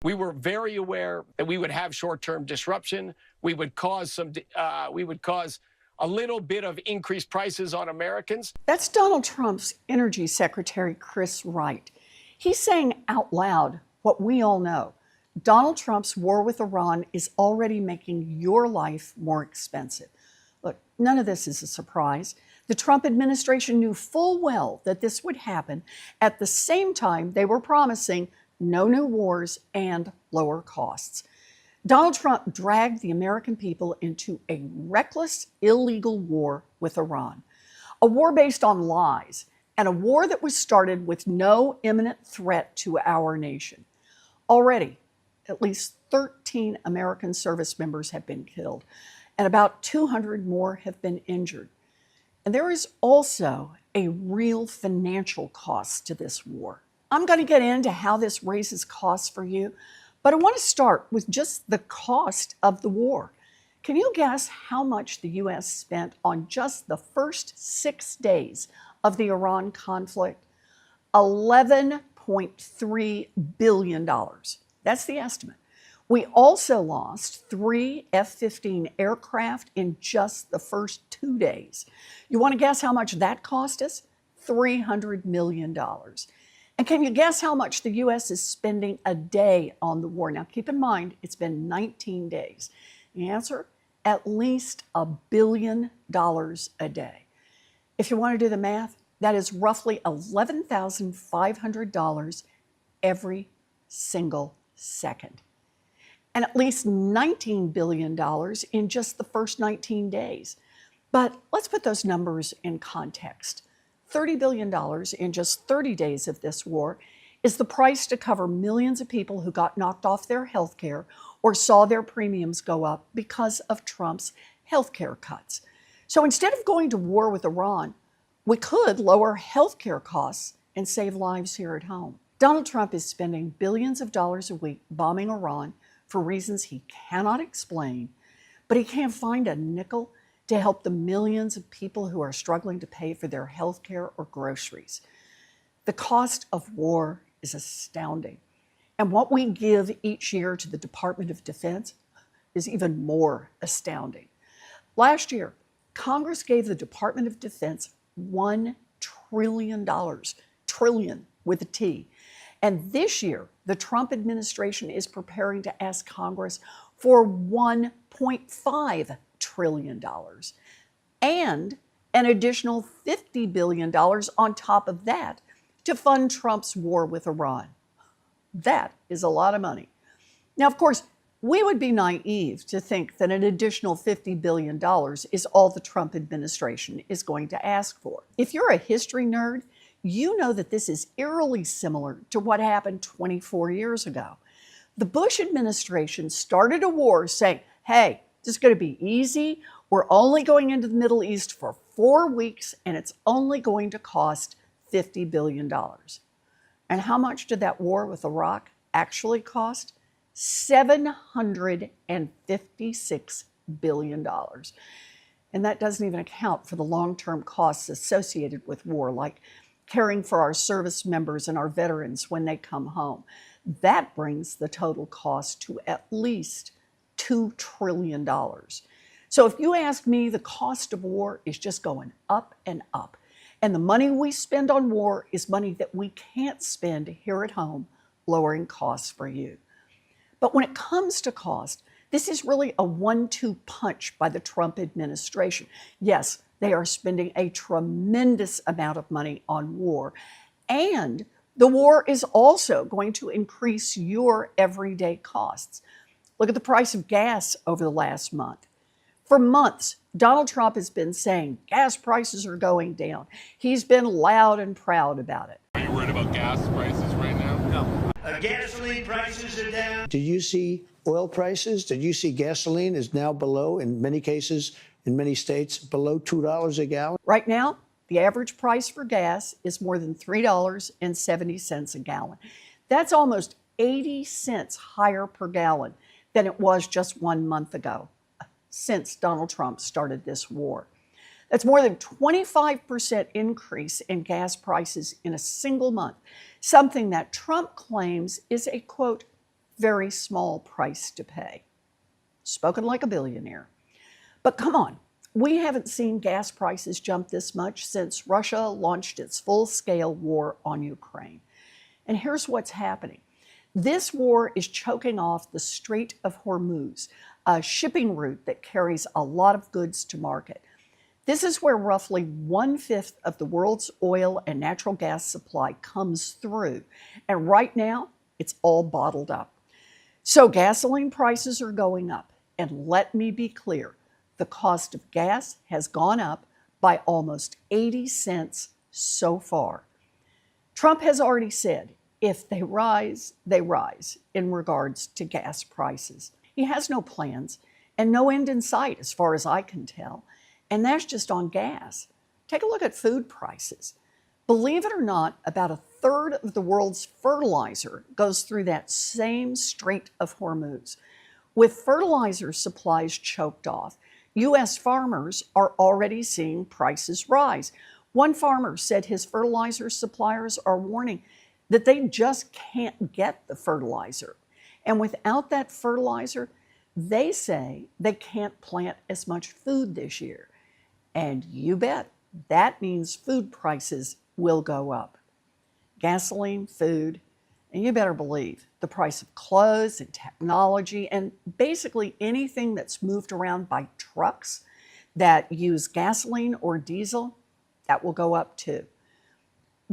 We were very aware that we would have short-term disruption. We would cause a little bit of increased prices on Americans. That's Donald Trump's Energy Secretary, Chris Wright. He's saying out loud what we all know. Donald Trump's war with Iran is already making your life more expensive. Look, none of this is a surprise. The Trump administration knew full well that this would happen at the same time they were promising no new wars and lower costs. Donald Trump dragged the American people into a reckless, illegal war with Iran, a war based on lies, and a war that was started with no imminent threat to our nation. Already, at least 13 American service members have been killed, and about 200 more have been injured. And there is also a real financial cost to this war. I'm going to get into how this raises costs for you, but I want to start with just the cost of the war. Can you guess how much the U.S. spent on just the first 6 days of the Iran conflict? $11.3 billion. That's the estimate. We also lost 3 F-15 aircraft in just the first 2 days. You want to guess how much that cost us? $300 million. And can you guess how much the U.S. is spending a day on the war? Now, keep in mind, it's been 19 days. The answer? At least $1 billion a day. If you want to do the math, that is roughly $11,500 every single second. And at least $19 billion in just the first 19 days. But let's put those numbers in context. $30 billion in just 30 days of this war is the price to cover millions of people who got knocked off their health care or saw their premiums go up because of Trump's health care cuts. So instead of going to war with Iran, we could lower health care costs and save lives here at home. Donald Trump is spending billions of dollars a week bombing Iran for reasons he cannot explain, but he can't find a nickel to help the millions of people who are struggling to pay for their health care or groceries. The cost of war is astounding. And what we give each year to the Department of Defense is even more astounding. Last year, Congress gave the Department of Defense $1 trillion, trillion with a T. And this year, the Trump administration is preparing to ask Congress for $1.5 trillion and an additional $50 billion on top of that to fund Trump's war with Iran. That is a lot of money. Now, of course, we would be naive to think that an additional $50 billion is all the Trump administration is going to ask for. If you're a history nerd, you know that this is eerily similar to what happened 24 years ago. The Bush administration started a war saying, hey, this is going to be easy. We're only going into the Middle East for 4 weeks, and it's only going to cost $50 billion. And how much did that war with Iraq actually cost? $756 billion. And that doesn't even account for the long-term costs associated with war, like caring for our service members and our veterans when they come home. That brings the total cost to at least $2 trillion. So if you ask me, the cost of war is just going up and up. And the money we spend on war is money that we can't spend here at home, lowering costs for you. But when it comes to cost, this is really a 1-2 punch by the Trump administration. Yes, they are spending a tremendous amount of money on war. And the war is also going to increase your everyday costs. Look at the price of gas over the last month. For months, Donald Trump has been saying gas prices are going down. He's been loud and proud about it. Are you worried about gas prices right now? No. Gasoline prices are down. Did you see oil prices? Did you see gasoline is now below, in many cases, in many states, below $2 a gallon? Right now, the average price for gas is more than $3.70 a gallon. That's almost 80 cents higher per gallon than it was just 1 month ago, since Donald Trump started this war. That's more than 25% increase in gas prices in a single month, something that Trump claims is a, quote, very small price to pay. Spoken like a billionaire. But come on, we haven't seen gas prices jump this much since Russia launched its full-scale war on Ukraine. And here's what's happening. This war is choking off the Strait of Hormuz, a shipping route that carries a lot of goods to market. This is where roughly 1/5 of the world's oil and natural gas supply comes through. And right now, it's all bottled up. So gasoline prices are going up. And let me be clear, the cost of gas has gone up by almost 80 cents so far. Trump has already said, if they rise in regards to gas prices. He has no plans and no end in sight as far as I can tell. And that's just on gas. Take a look at food prices. Believe it or not, about 1/3 of the world's fertilizer goes through that same Strait of Hormuz. With fertilizer supplies choked off, U.S. farmers are already seeing prices rise. One farmer said his fertilizer suppliers are warning that they just can't get the fertilizer. And without that fertilizer, they say they can't plant as much food this year. And you bet, that means food prices will go up. Gasoline, food, and you better believe the price of clothes and technology and basically anything that's moved around by trucks that use gasoline or diesel, that will go up too.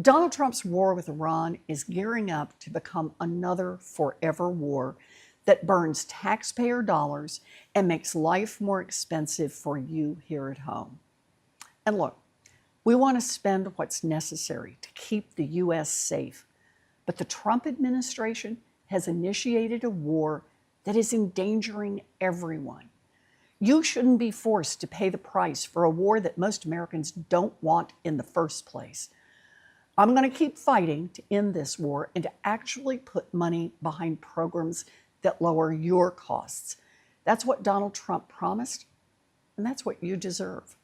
Donald Trump's war with Iran is gearing up to become another forever war that burns taxpayer dollars and makes life more expensive for you here at home. And look, we want to spend what's necessary to keep the U.S. safe. But the Trump administration has initiated a war that is endangering everyone. You shouldn't be forced to pay the price for a war that most Americans don't want in the first place. I'm going to keep fighting to end this war and to actually put money behind programs that lower your costs. That's what Donald Trump promised, and that's what you deserve.